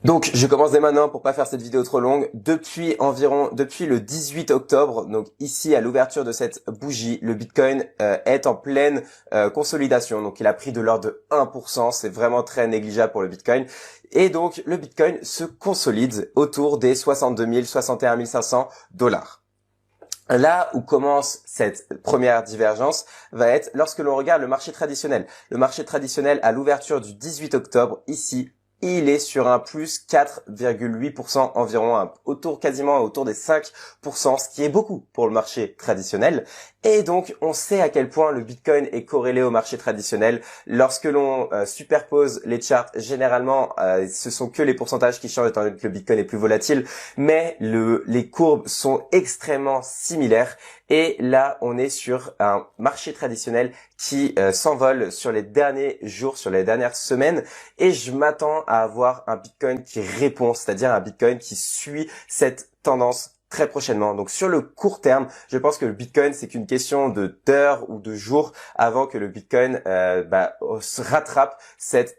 Donc, je commence dès maintenant pour pas faire cette vidéo trop longue. Depuis le 18 octobre, donc ici à l'ouverture de cette bougie, le Bitcoin est en pleine consolidation. Donc, il a pris de l'ordre de 1%. C'est vraiment très négligeable pour le Bitcoin. Et donc, le Bitcoin se consolide autour des 62 000, 61 500 dollars. Là où commence cette première divergence va être lorsque l'on regarde le marché traditionnel. Le marché traditionnel à l'ouverture du 18 octobre, ici, il est sur un plus 4,8% environ, quasiment autour des 5%, ce qui est beaucoup pour le marché traditionnel. Et donc, on sait à quel point le Bitcoin est corrélé au marché traditionnel. Lorsque l'on superpose les charts, généralement, ce sont que les pourcentages qui changent étant donné que le Bitcoin est plus volatile, mais les courbes sont extrêmement similaires. Et là, on est sur un marché traditionnel qui s'envole sur les derniers jours, sur les dernières semaines. Et je m'attends à avoir un Bitcoin qui répond, c'est-à-dire un Bitcoin qui suit cette tendance très prochainement. Donc sur le court terme, je pense que le Bitcoin, c'est qu'une question d'heures ou de jours avant que le Bitcoin se rattrape cette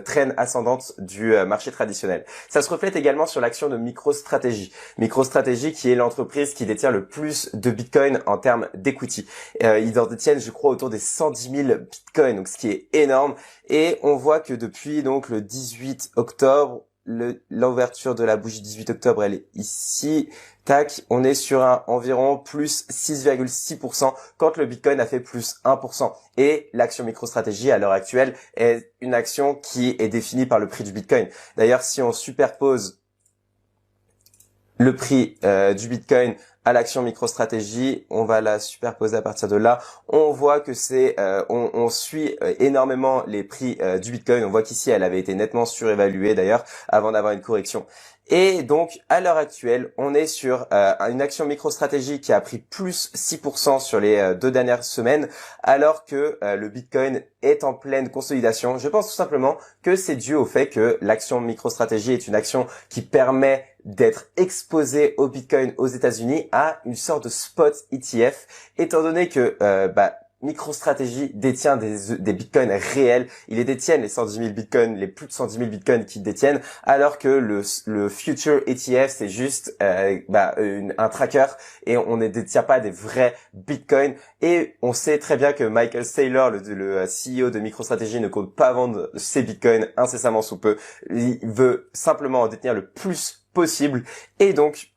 traîne ascendante du marché traditionnel. Ça se reflète également sur l'action de MicroStrategy. MicroStrategy qui est l'entreprise qui détient le plus de Bitcoin en termes d'equity. Ils en détiennent, je crois, autour des 110 000 Bitcoins, donc ce qui est énorme. Et on voit que depuis donc le 18 octobre, l'ouverture de la bougie 18 octobre, elle est ici. Tac, on est sur un environ plus 6,6% quand le Bitcoin a fait plus 1%. Et l'action MicroStrategy à l'heure actuelle est une action qui est définie par le prix du Bitcoin. D'ailleurs, si on superpose le prix du Bitcoin à l'action MicroStrategy, on va la superposer à partir de là. On voit que on suit énormément les prix du Bitcoin. On voit qu'ici, elle avait été nettement surévaluée d'ailleurs avant d'avoir une correction. Et donc, à l'heure actuelle, on est sur une action MicroStrategy qui a pris plus 6% sur les 2 dernières semaines, alors que le Bitcoin est en pleine consolidation. Je pense tout simplement que c'est dû au fait que l'action MicroStrategy est une action qui permet d'être exposé au Bitcoin aux États-Unis à une sorte de spot ETF, étant donné que MicroStrategy détient des bitcoins réels. Ils les détiennent, les 110 000 bitcoins, les plus de 110 000 bitcoins qu'ils détiennent, alors que le Future ETF, c'est juste un tracker et on ne détient pas des vrais bitcoins. Et on sait très bien que Michael Saylor, le CEO de MicroStrategy, ne compte pas vendre ses bitcoins incessamment sous peu. Il veut simplement en détenir le plus possible. Et donc,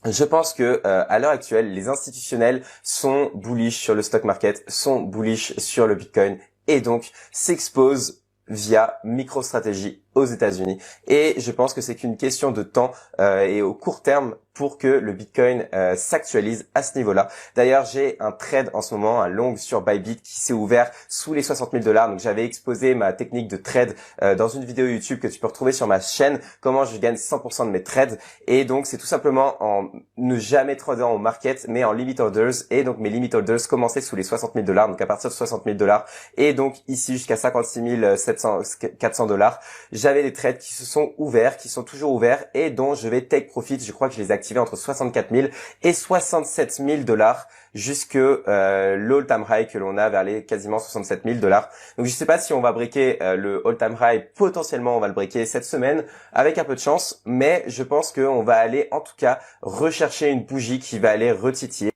je pense que à l'heure actuelle, les institutionnels sont bullish sur le stock market, sont bullish sur le Bitcoin et donc s'exposent via MicroStrategy aux États-Unis. Et je pense que c'est qu'une question de temps et au court terme pour que le Bitcoin s'actualise à ce niveau-là. D'ailleurs, j'ai un trade en ce moment, un long sur Bybit qui s'est ouvert sous les 60 000 dollars. Donc, j'avais exposé ma technique de trade dans une vidéo YouTube que tu peux retrouver sur ma chaîne, comment je gagne 100% de mes trades. Et donc, c'est tout simplement en ne jamais tradant au market, mais en limit orders. Et donc, mes limit orders commençaient sous les 60 000 dollars, donc à partir de 60 000 dollars. Et donc, ici, jusqu'à 56 400 dollars. J'avais des trades qui se sont ouverts, qui sont toujours ouverts et dont je vais take profit. Je crois que je les ai activés entre 64 000 et 67 000 dollars jusque l'all-time high que l'on a vers les quasiment 67 000 dollars. Donc je sais pas si on va breaker le all-time high. Potentiellement on va le breaker cette semaine avec un peu de chance, mais je pense qu'on va aller en tout cas rechercher une bougie qui va aller retitiller.